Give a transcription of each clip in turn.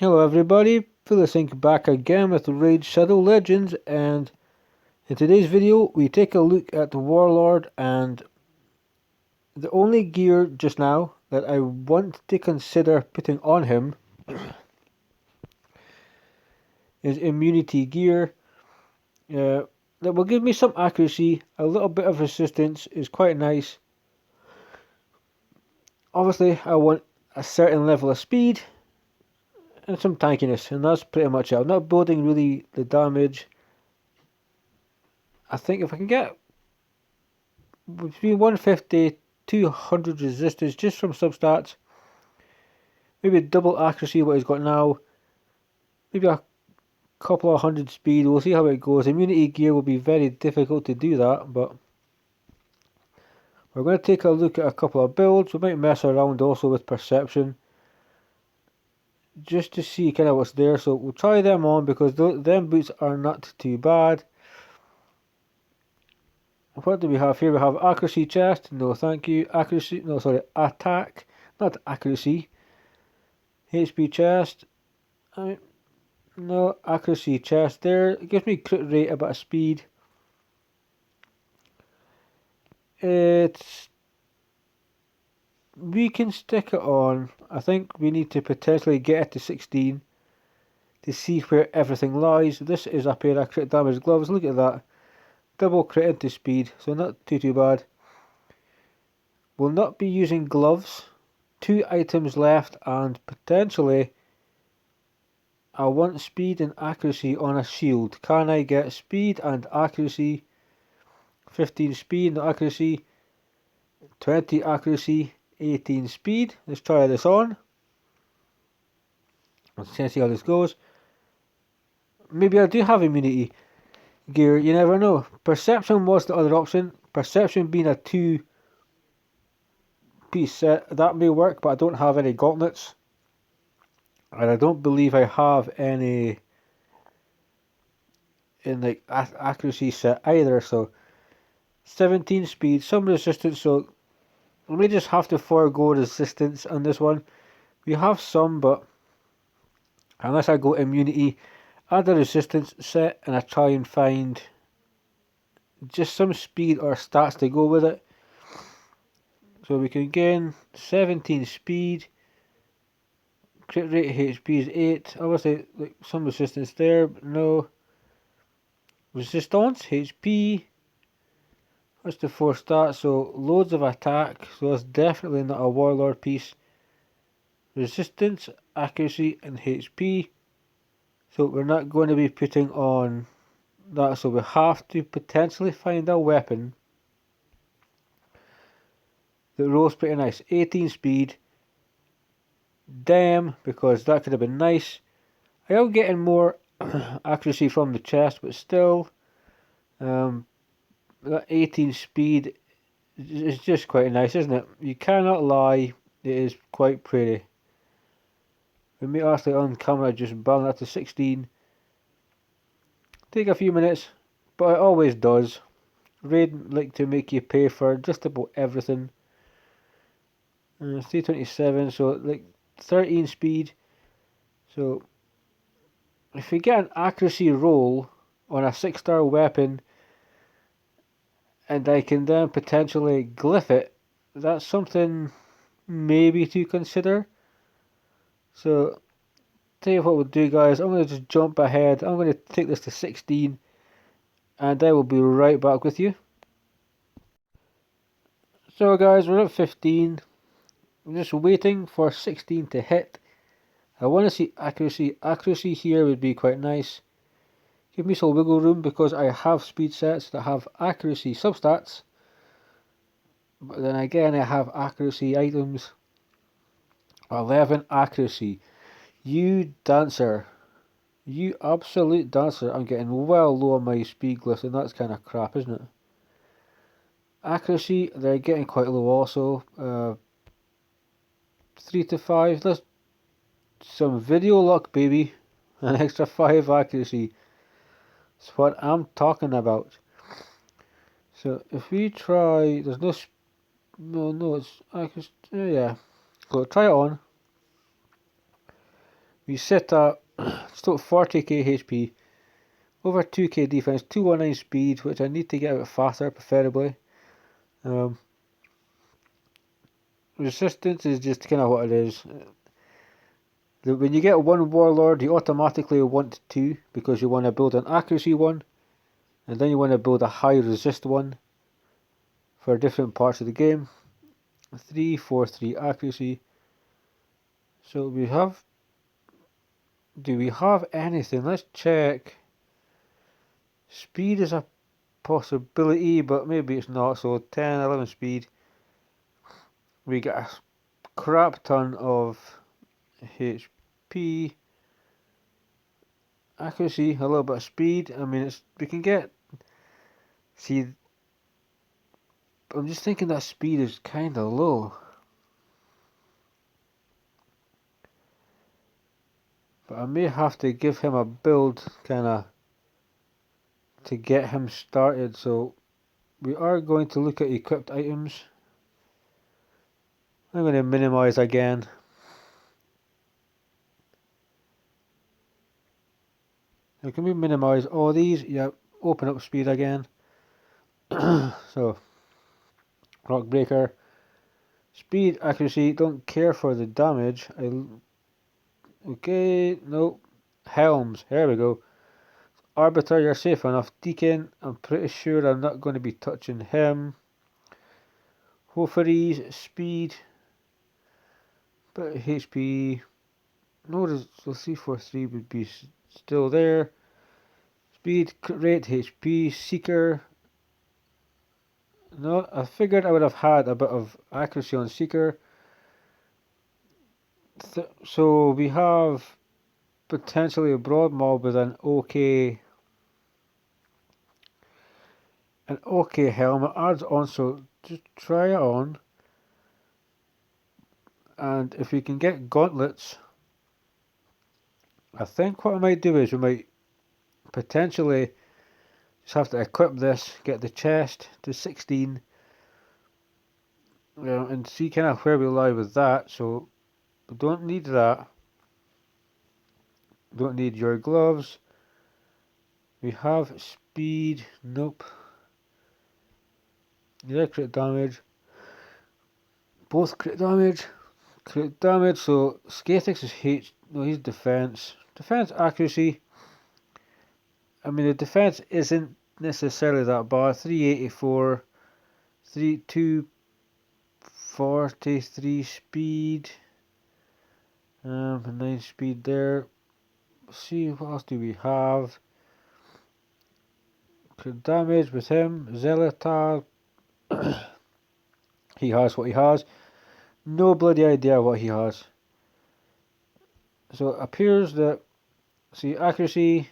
Hello everybody, Vilisink back again with Raid Shadow Legends, and in today's video we take a look at the Warlord, and the only gear just now that I want to consider putting on him is immunity gear. That will give me some accuracy, a little bit of resistance is quite nice. Obviously I want a certain level of speed and some tankiness, and that's pretty much it. I'm not building really the damage. I think if I can get between 150 200 resistance just from substats, maybe double accuracy what he's got now, maybe a couple of hundred speed. We'll see how it goes. Immunity gear will be very difficult to do that, but we're going to take a look at a couple of builds. We might mess around also with perception just to see kind of what's there. So we'll try them on because them boots are not too bad. What do we have here? We have accuracy chest. No, thank you. Accuracy. No, sorry. Attack. Not accuracy. HP chest. No, accuracy chest there. It gives me crit rate, a bit of speed. We can stick it on. I think we need to potentially get it to 16 to see where everything lies. This is a pair of crit damage gloves. Look at that. Double crit into speed, so not too bad. We'll not be using gloves. 2 items left, and potentially I want speed and accuracy on a shield. Can I get speed and accuracy? 15 speed and accuracy, 20 accuracy, 18 speed. Let's try this on. Let's see how this goes. Maybe I do have immunity gear, you never know. Perception was the other option. Perception being a 2-piece set, that may work, but I don't have any gauntlets. And I don't believe I have any in the accuracy set either, so 17 speed, some resistance, so we may just have to forego resistance on this one. We have some, but unless I go immunity, add the resistance set, and I try and find just some speed or stats to go with it. So we can gain 17 speed, crit rate HP is 8, obviously like some resistance there, but no resistance, HP, that's the 4 stats, so loads of attack, so that's definitely not a Warlord piece. Resistance, accuracy and HP, so we're not going to be putting on that, so we have to potentially find a weapon that rolls pretty nice. 18 speed, damn, because that could have been nice. I am getting more accuracy from the chest, but still, that 18 speed is just quite nice, isn't it? You cannot lie, it is quite pretty. We may actually on camera just balance that to 16. Take a few minutes, but it always does. Raid like to make you pay for just about everything. 327, so like 13 speed. So if you get an accuracy roll on a 6-star weapon, and I can then potentially glyph it, that's something maybe to consider. So tell you what we'll do, guys, I'm going to just jump ahead. I'm going to take this to 16, and I will be right back with you. So guys, we're at 15. I'm just waiting for 16 to hit. I want to see accuracy. Accuracy here would be quite nice. Give me some wiggle room because I have speed sets that have accuracy substats. But then again, I have accuracy items. 11 accuracy. You dancer. You absolute dancer. I'm getting well low on my speed glyphs, and that's kind of crap, isn't it? Accuracy, they're getting quite low also. 3 to 5. Let's some video luck, baby. An extra 5 accuracy. That's what I'm talking about. So if we try, there's no, it's accuracy. Yeah. So try it on. We sit at still 40k HP, over 2k defense, 219 speed, which I need to get out faster, preferably. Resistance is just kind of what it is. When you get one warlord, you automatically want two, because you want to build an accuracy one, and then you want to build a high resist one for different parts of the game. 3, 4, 3 accuracy. So we have. Do we have anything? Let's check. Speed is a possibility, but maybe it's not. So 10, 11 speed. We get a crap ton of HP. Accuracy, a little bit of speed. I mean, we can get. See, I'm just thinking that speed is kind of low. But I may have to give him a build, kind of, to get him started. So we are going to look at equipped items. I'm going to minimize again. Now, can we minimize all these? Yeah, open up speed again. So, rock breaker. Speed, accuracy, don't care for the damage. Okay, no. Helms, here we go. Arbiter, you're safe enough. Deacon, I'm pretty sure I'm not going to be touching him. Hofaries, speed. But HP. No, so 343 would be still there. Speed, rate, HP, Seeker. No, I figured I would have had a bit of accuracy on Seeker. So we have potentially a broad mob with an okay helmet. Adds on, so just try it on. And if we can get gauntlets, I think what I might do is we might potentially just have to equip this, get the chest to 16, and see kind of where we lie with that. So we don't need that. Don't need your gloves. We have speed. Nope. Yeah, crit damage. Both crit damage. Crit damage. So Scatix is H. No, he's defense. Defense accuracy. I mean, the defense isn't necessarily that bad. 384. 243 speed. 9 speed there. See, what else do we have? Crit damage with him. Zelatar. He has what he has. No bloody idea what he has. So it appears that, see, accuracy,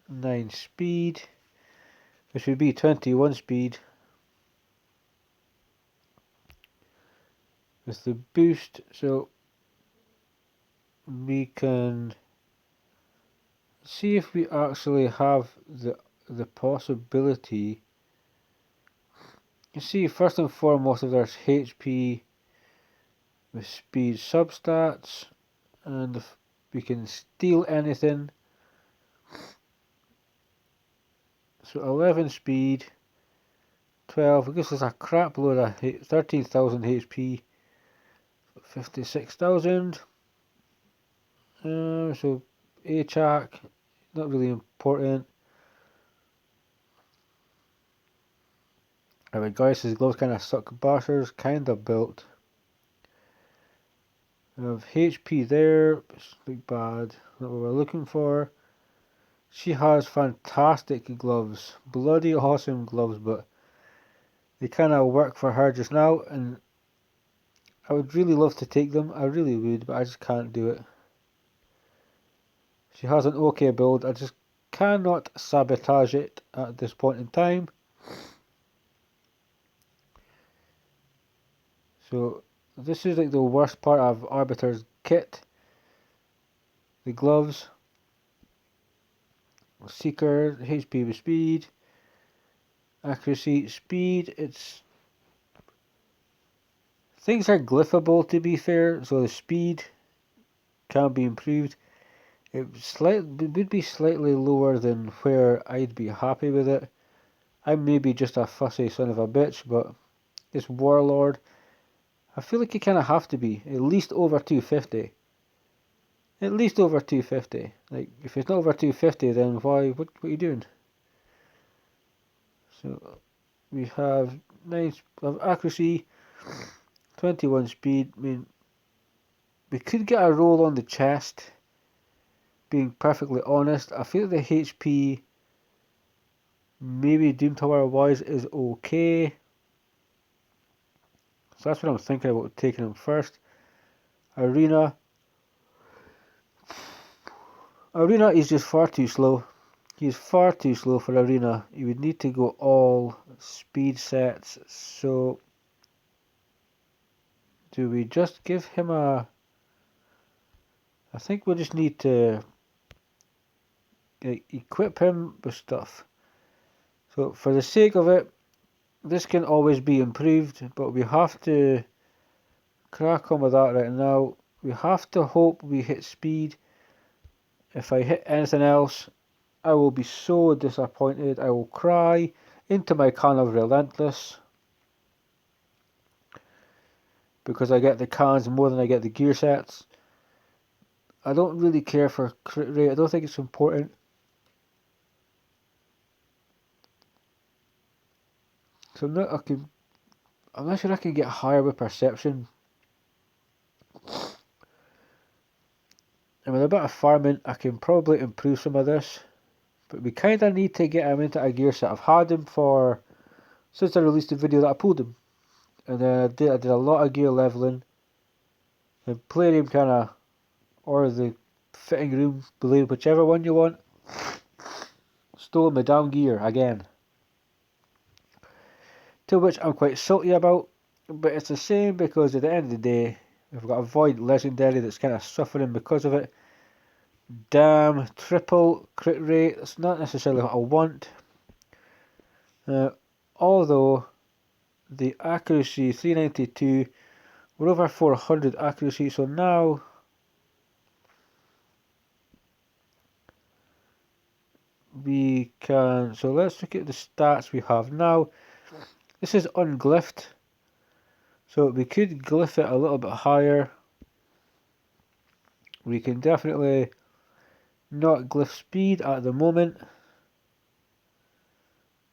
9 speed, which would be 21 speed. With the boost, so we can see if we actually have the possibility. You see, first and foremost, if there's HP with speed substats, and if we can steal anything. So 11 speed, 12, I guess there's a crap load of 13,000 HP, 56,000. So HAC, not really important. Alright guys, his gloves kind of suck. Bashers, kind of built. We have HP there, it's big bad, not what we're looking for. She has fantastic gloves, bloody awesome gloves, but they kind of work for her just now, and I would really love to take them, I really would, but I just can't do it. She has an okay build, I just cannot sabotage it at this point in time. So this is like the worst part of Arbiter's kit. The gloves. Seeker, HP with speed. Accuracy, speed, things are glyphable to be fair, so the speed can be improved. It would be slightly lower than where I'd be happy with it. I may be just a fussy son of a bitch, but this Warlord, I feel like you kind of have to be at least over 250. At least over 250. Like, if it's not over 250, then why? What are you doing? So we have 9 of accuracy, 21 speed. I mean, we could get a roll on the chest. Being perfectly honest, I feel the HP, maybe Doom Tower wise, is okay. So that's what I'm thinking about taking him first. Arena. Arena is just far too slow. He's far too slow for Arena. You would need to go all speed sets. So do we just give him a... I think we'll just need to equip him with stuff. So for the sake of it, this can always be improved, but we have to crack on with that right now. We have to hope we hit speed. If I hit anything else, I will be so disappointed. I will cry into my can of Relentless, because I get the cans more than I get the gear sets. I don't really care for crit rate. I don't think it's important. So I'm not sure I can get higher with perception. And with a bit of farming, I can probably improve some of this. But we kind of need to get him into a gear set. I've had him since I released the video that I pulled him. And then I did a lot of gear leveling. The playroom kind of, or the fitting room, believe whichever one you want. Stole my down gear again. To which I'm quite salty about. But it's the same, because at the end of the day, we've got a Void Legendary that's kind of suffering because of it. Damn, triple crit rate. That's not necessarily what I want. Although the accuracy 392, we're over 400 accuracy, so now we can. So let's look at the stats we have now. This is unglyphed, so we could glyph it a little bit higher. We can definitely not glyph speed at the moment.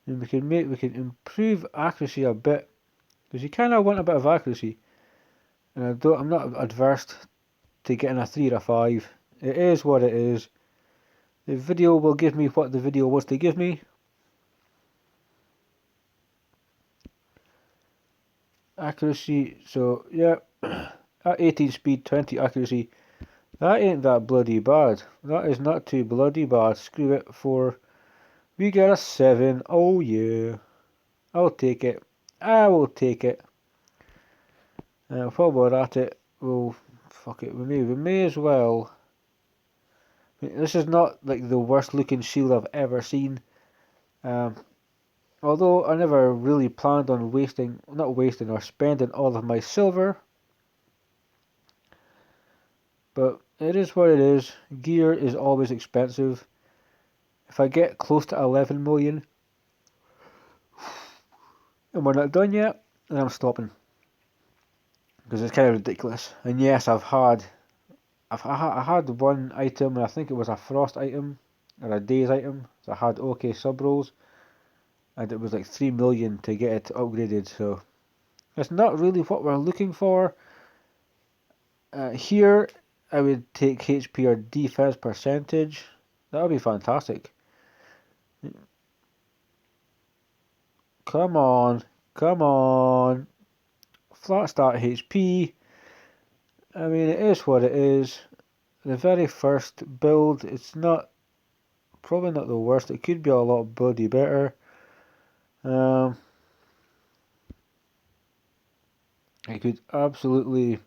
And we can improve accuracy a bit, because you kind of want a bit of accuracy. And I'm not adverse to getting a 3 or a 5. It is what it is. The video will give me what the video wants to give me. Accuracy, so yeah, at 18 speed, 20 accuracy. That ain't that bloody bad. That is not too bloody bad. Screw it, we get a 7. Oh yeah. I'll take it. I will take it. While we're at it, fuck it. We may as well. This is not like the worst looking shield I've ever seen. Although I never really planned on not wasting or spending all of my silver. But it is what it is. Gear is always expensive. If I get close to 11 million, and we're not done yet, then I'm stopping. Because it's kind of ridiculous. And yes, I had one item, and I think it was a frost item, or a days item, so I had OK sub rolls, and it was like 3 million to get it upgraded, so it's not really what we're looking for. Here, I would take HP or defense percentage. That would be fantastic. Come on, come on. Flat start HP. I mean, it is what it is. The very first build, it's probably not the worst. It could be a lot bloody better. I could absolutely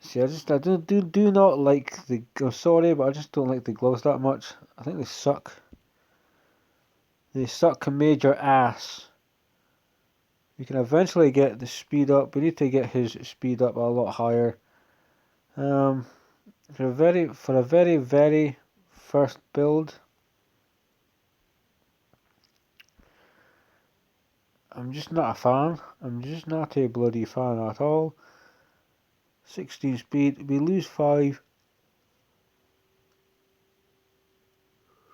see. I do not like the. I'm sorry, but I just don't like the gloves that much. I think they suck. They suck major ass. We can eventually get the speed up. We need to get his speed up a lot higher. For a very first build, I'm just not a fan. I'm just not a bloody fan at all. 16 speed, we lose 5.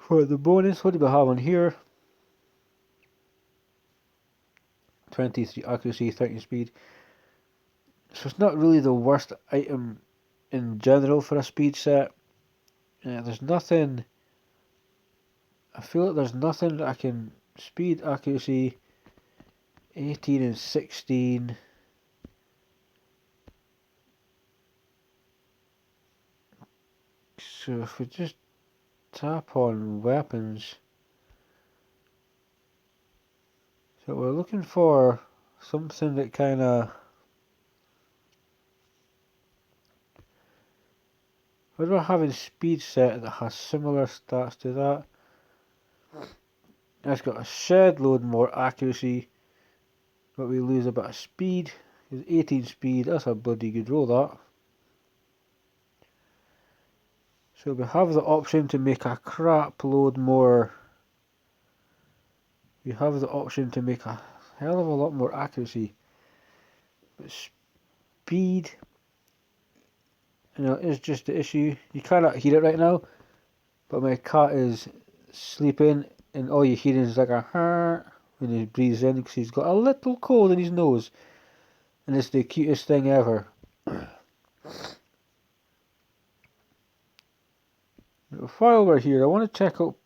For the bonus, what do we have on here? 23 accuracy, 13 speed. So it's not really the worst item in general for a speed set. There's nothing. I feel like there's nothing that I can. Speed, accuracy, 18 and 16. So if we just tap on weapons. So we're looking for something that kind of. What do I have in speed set that has similar stats to that? It's got a shed load more accuracy, but we lose a bit of speed. It's 18 speed, that's a bloody good roll, that. So we have the option to make a crap load more. We have the option to make a hell of a lot more accuracy. But speed, is just the issue. You cannot hear it right now, but my cat is sleeping, and all you hear is like a "huh" when he breathes in because he's got a little cold in his nose, and it's the cutest thing ever. While we're here, I want to check out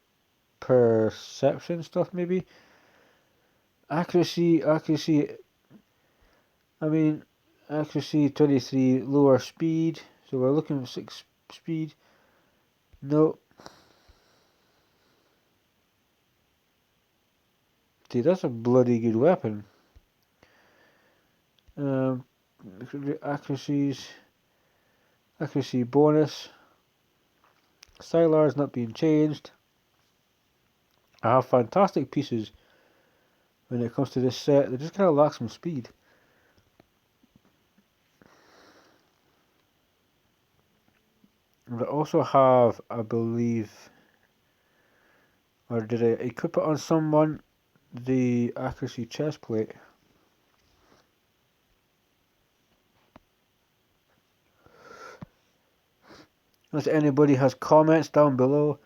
perception stuff maybe. Accuracy. I mean, accuracy 23, lower speed. So we're looking for 6 speed. No. See, that's a bloody good weapon. Accuracies. Accuracy bonus. Sylar's not being changed. I have fantastic pieces when it comes to this set. They just kind of lack some speed. And I also have, I believe, or did I equip it on someone, the accuracy chest plate. Unless anybody has comments down below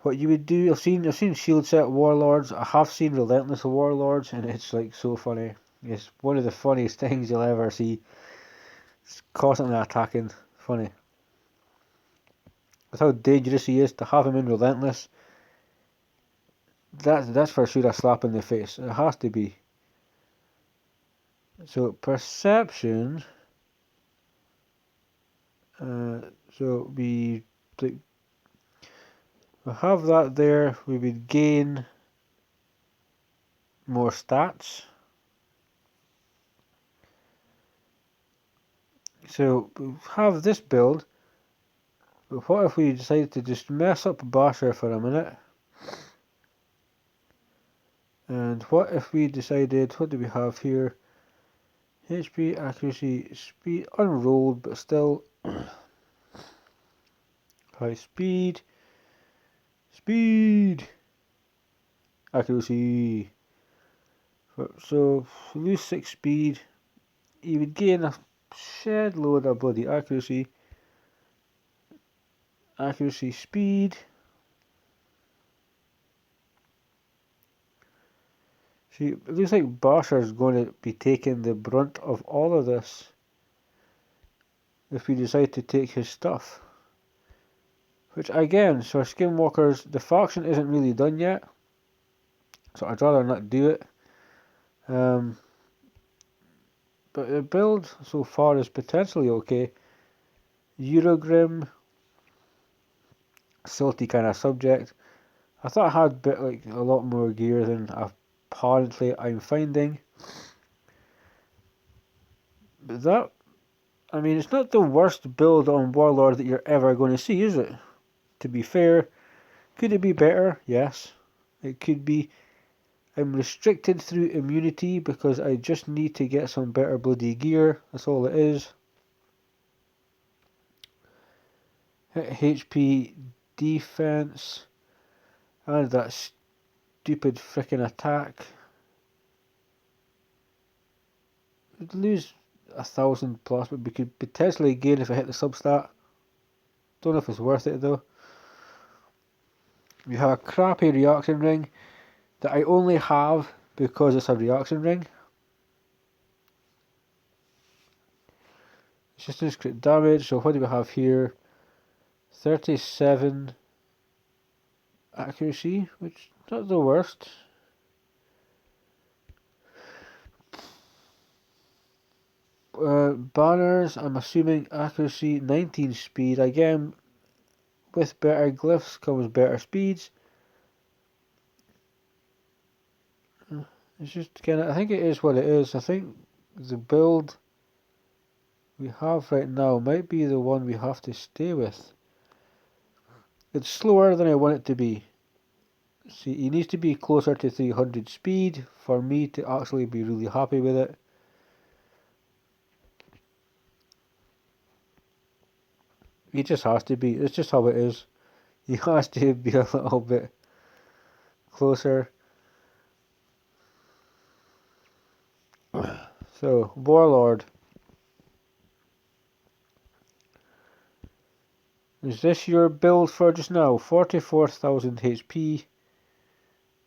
what you would do. I've seen shield set warlords. I have seen relentless warlords, and it's like so funny. It's one of the funniest things you'll ever see. It's constantly attacking. Funny. With how dangerous he is, to have him in relentless, that's for sure a slap in the face. It has to be. So perception. So we have that there. We would gain more stats. So we have this build. But what if we decided to just mess up Basher for a minute? And what if we decided, what do we have here? HP, accuracy, speed, unrolled, but still high speed, accuracy. So lose 6 speed, you would gain a shed load of bloody accuracy, speed. See, it looks like Basher's going to be taking the brunt of all of this if we decide to take his stuff. Which again, so Skinwalkers, the faction isn't really done yet, so I'd rather not do it. But the build so far is potentially okay. Eurogrim, salty kind of subject. I thought I had a lot more gear than apparently I'm finding. But that, I mean, it's not the worst build on Warlord that you're ever going to see, is it? To be fair, could it be better? Yes, it could be. I'm restricted through immunity because I just need to get some better bloody gear. That's all it is. HP defense. And that stupid frickin' attack. We'd lose 1,000 plus, but we could potentially gain if I hit the substat. Don't know if it's worth it though. We have a crappy reaction ring that I only have because it's a reaction ring. Resistance crit damage, so what do we have here? 37 accuracy, which is not the worst. Banners, I'm assuming accuracy, 19 speed. Again, with better glyphs comes better speeds. It's just kind of, I think it is what it is. I think the build we have right now might be the one we have to stay with. It's slower than I want it to be. See, he needs to be closer to 300 speed for me to actually be really happy with it. He just has to be. It's just how it is. He has to be a little bit closer. So, Warlord. Is this your build for just now? 44,000 HP.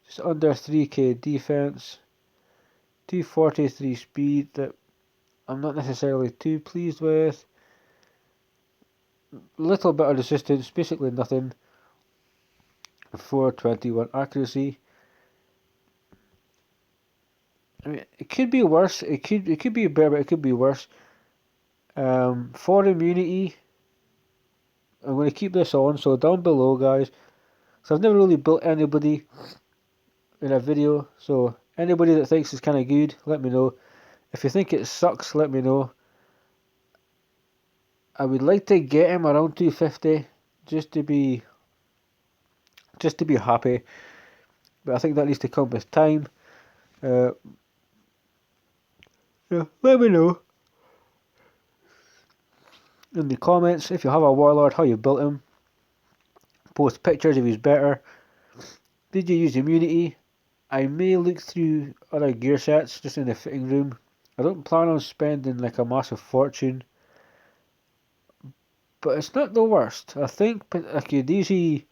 Just under 3k defense. 243 speed that I'm not necessarily too pleased with. Little bit of resistance, basically nothing. 421 accuracy. I mean, it could be worse. It could be better, but it could be worse. For immunity, I'm going to keep this on. So down below, guys. So I've never really built anybody in a video. So anybody that thinks it's kind of good, let me know. If you think it sucks, let me know. I would like to get him around 250, just to be happy. But I think that needs to come with time. Yeah, let me know in the comments if you have a warlord, how you built him. Post pictures if he's better. Did you use immunity? I may look through other gear sets just in the fitting room. I don't plan on spending like a massive fortune, but it's not the worst. I think I could easily.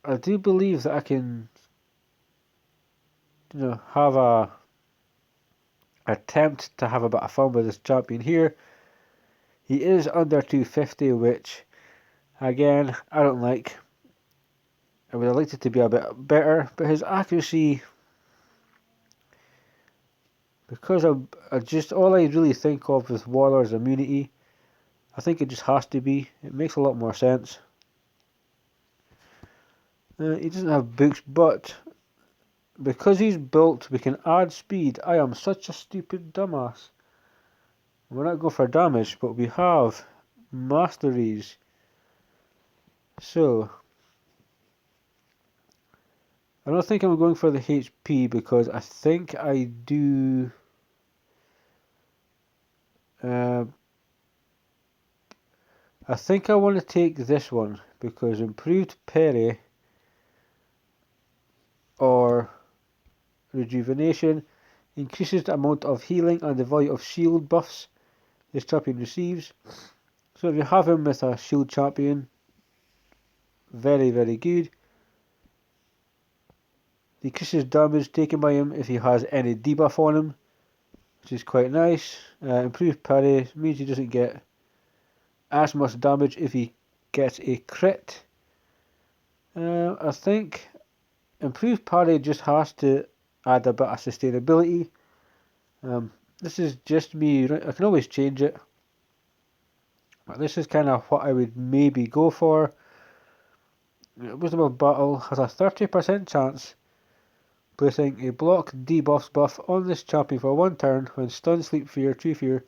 I do believe that I can, have a attempt to have a bit of fun with this champion here. He is under 250, which again I don't like. I would have liked it to be a bit better, but his accuracy, because I just all I really think of with Warlord's immunity, I think it just has to be. It makes a lot more sense. He doesn't have books, but because he's built, we can add speed. I am such a stupid dumbass. We're not going for damage, but we have masteries. So I don't think I'm going for the HP because I think I do. I think I want to take this one because improved parry or rejuvenation increases the amount of healing and the value of shield buffs this champion receives. So if you have him with a shield champion, very, very good. Decreases damage taken by him if he has any debuff on him, which is quite nice. Improved parry means he doesn't get as much damage if he gets a crit. I think improved parry just has to add a bit of sustainability. This is just me. I can always change it. But this is kind of what I would maybe go for. Wisdom of Battle has a 30% chance placing a block debuffs buff on this champion for 1 turn when stun, sleep, fear, true fear,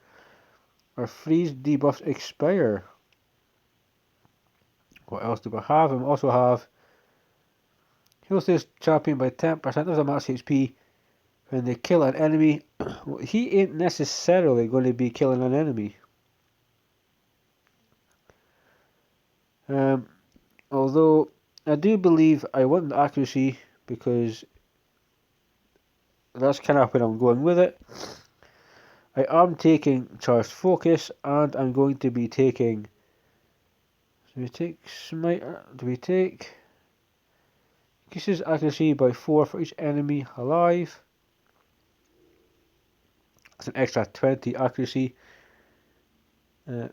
or freeze debuffs expire. What else do I have? I also have heals this champion by 10% of the max HP when they kill an enemy. Well, he ain't necessarily going to be killing an enemy. Although I do believe I want the accuracy because that's kind of where I'm going with it. I am taking charged focus, and I'm going to be taking. Do we take smite? Do we take? Increases accuracy by 4 for each enemy alive. That's an extra 20 accuracy. In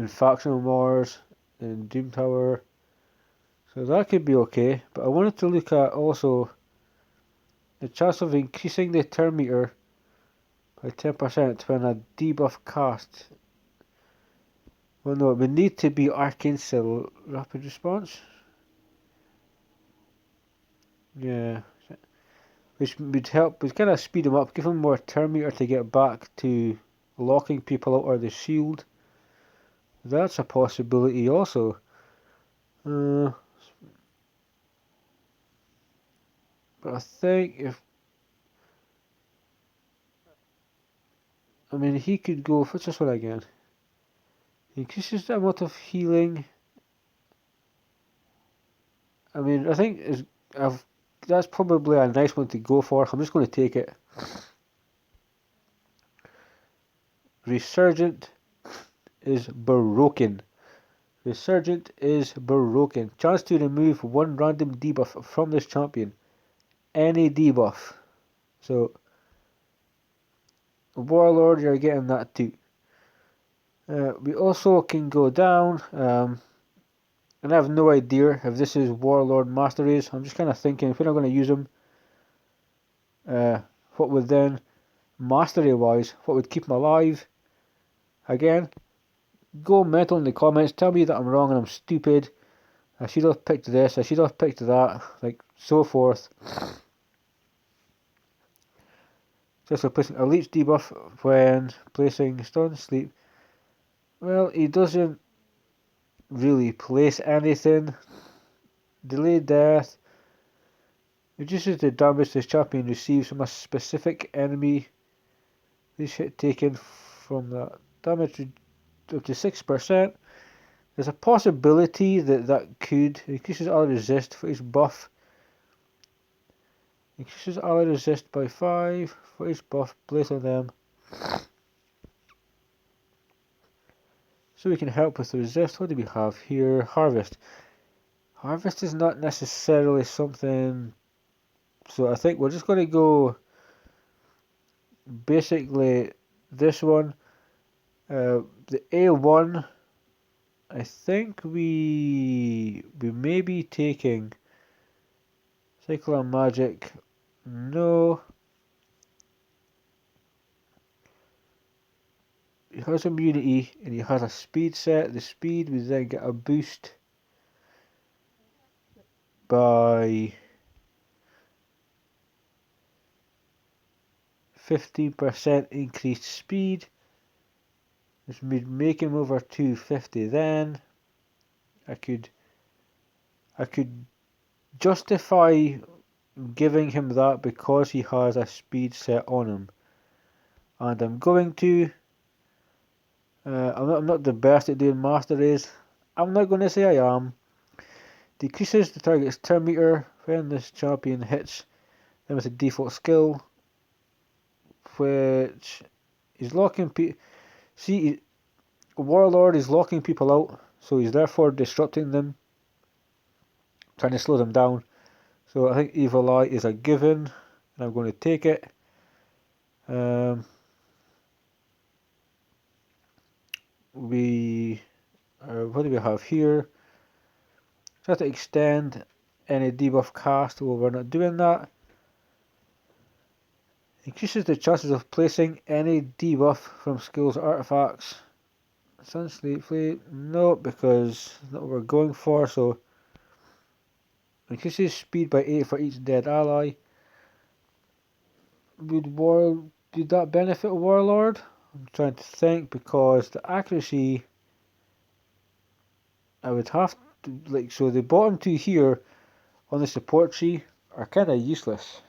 Factional Mars, in Doom Tower. So that could be okay. But I wanted to look at also the chance of increasing the turn meter by 10% when a debuff cast. Well, no, it would need to be Arcane Cell Rapid Response. Yeah. Which would help, would kind of speed them up, give them more turn meter to get back to locking people out of the shield. That's a possibility also. But I think if, I mean, he could go, what's this one again? Increases the amount of healing. I mean, I think that's probably a nice one to go for. I'm just going to take it. Resurgent is broken. Resurgent is broken. Chance to remove one random debuff from this champion. Any debuff. So, Warlord, you're getting that too. We also can go down, and I have no idea if this is Warlord Masteries. I'm just kind of thinking, if we're not going to use them, what would then, mastery-wise, what would keep them alive? Again, go mental in the comments, tell me that I'm wrong and I'm stupid. I should have picked this, I should have picked that, like so forth. Just for placing a leech debuff when placing stun sleep. Well, he doesn't really place anything. Delayed death reduces the damage this champion receives from a specific enemy. This hit taken from that damage up to 6%. There's a possibility that could increases ally resist for each buff. Increases ally resist by 5 for each buff placed on them. So we can help with the resist. What do we have here? Harvest. Harvest is not necessarily something. So I think we're just going to go basically this one. The A1. I think we may be taking Cyclone Magic. No. He has immunity and he has a speed set. The speed we then get a boost by 15% increased speed. This would make him over 250 then. I could justify giving him that because he has a speed set on him. And I'm going to. I'm not the best at doing masteries. I'm not going to say I am. Decreases the target's turn meter when this champion hits them with a default skill, which is locking people. See, Warlord is locking people out, so he's therefore disrupting them, trying to slow them down. So I think Evil Eye is a given, and I'm going to take it. What do we have here? Try to extend any debuff cast. Well, we're not doing that. Increases the chances of placing any debuff from skills or artifacts. Sun Sleep Fleet, no, because that's not what we're going for. So increases speed by 8 for each dead ally. Did that benefit Warlord? I'm trying to think, because the accuracy I would have to, like, so the bottom two here on the support tree are kind of useless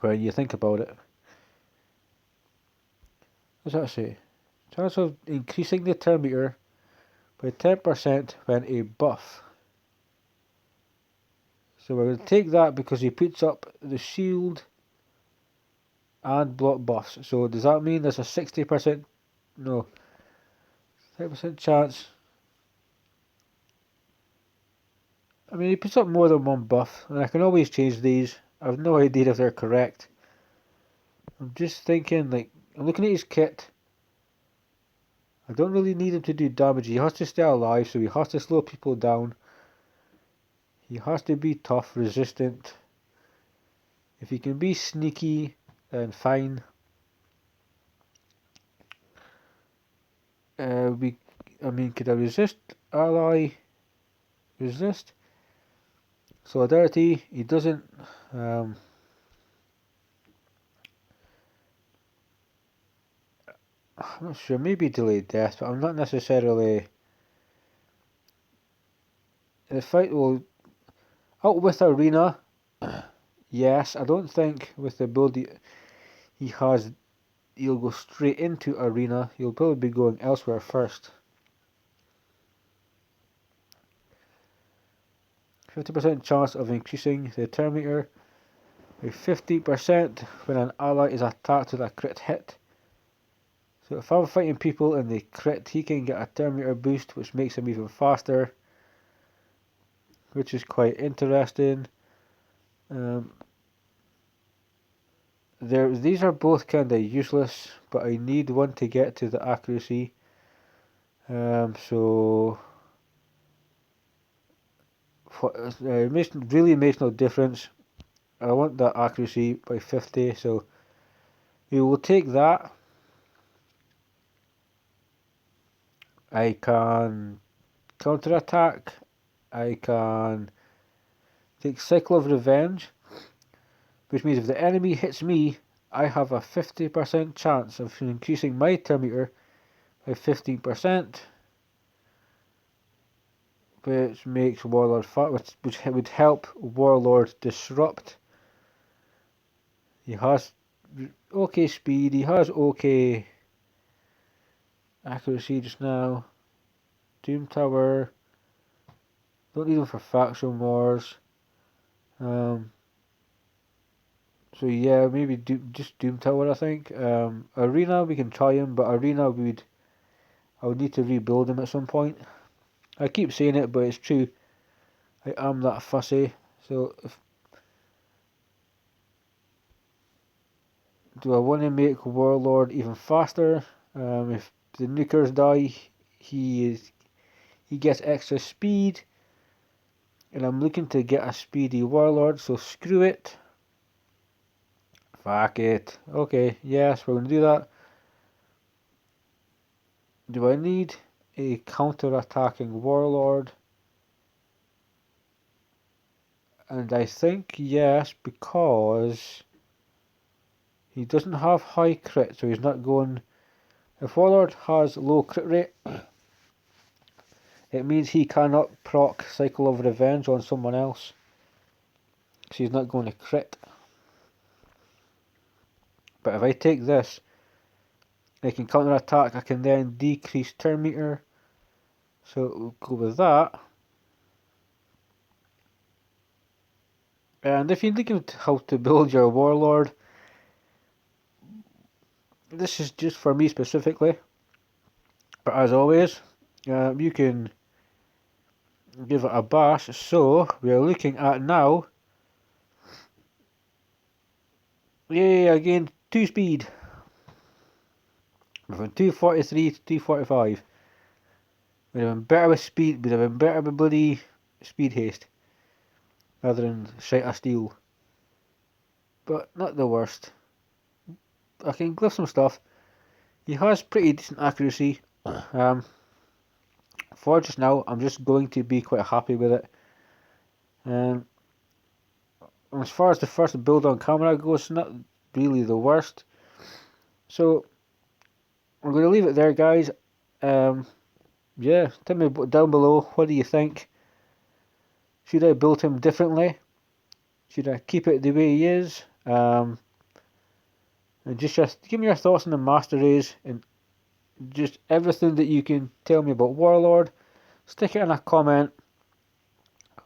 when you think about it. What's that say? Chance of increasing the turn meter by 10% when a buff. So we're going to take that because he puts up the shield and block buffs. So does that mean there's a 60%, no, 30% chance? I mean, he puts up more than one buff, and I can always change these. I have no idea if they're correct. I'm just thinking, like, I'm looking at his kit. I don't really need him to do damage. He has to stay alive, so he has to slow people down. He has to be tough, resistant. If he can be sneaky, then fine. I mean, could I resist? Ally, resist. Solidarity, he doesn't. I'm not sure, maybe delayed death, but I'm not necessarily. The fight will. Out with arena, yes. I don't think with the build he'll go straight into arena. He'll probably be going elsewhere first. 50% chance of increasing the turn meter by 50% when an ally is attacked with a crit hit. So if I'm fighting people and they crit, he can get a turn meter boost, which makes him even faster, which is quite interesting. These are both kind of useless, but I need one to get to the accuracy. So it really makes no difference. I want that accuracy by 50, so we will take that. I can counter-attack. I can take Cycle of Revenge, which means if the enemy hits me, I have a 50% chance of increasing my turn meter by 15%, which makes Warlord which would help Warlord disrupt. He has okay speed, he has okay accuracy just now. Doom Tower, don't need him for faction wars. So yeah, maybe just Doom Tower, I think. Arena, we can try him, but Arena I would need to rebuild him at some point. I keep saying it, but it's true. I am that fussy. So do I want to make Warlord even faster? If the nukers die, he gets extra speed, and I'm looking to get a speedy Warlord. So screw it. Fuck it. Okay, yes, we're gonna do that. Do I need a counter-attacking Warlord? And I think yes, because he doesn't have high crit, so he's not going. If Warlord has low crit rate, it means he cannot proc Cycle of Revenge on someone else, so he's not going to crit. But if I take this, I can counter attack. I can then decrease turn meter. So we'll go with that. And if you're looking at how to build your Warlord, this is just for me specifically. But as always, you can give it a bash. So we're looking at now. Yay! I gained 2 speed. From 243 to 245. Would have been better with speed. Would have been better with bloody speed haste, rather than Sight of Steel. But not the worst. I can glyph some stuff. He has pretty decent accuracy. For just now, I'm just going to be quite happy with it. As far as the first build on camera goes, it's not really the worst. So I'm going to leave it there, guys. Yeah, tell me down below, what do you think? Should I build him differently? Should I keep it the way he is? And just give me your thoughts on the master race, and just everything that you can tell me about Warlord. Stick it in a comment.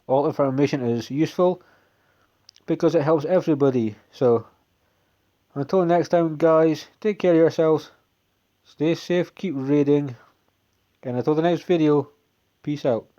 All information is useful because it helps everybody. So until next time, guys, take care of yourselves, stay safe, keep raiding, and until the next video, peace out.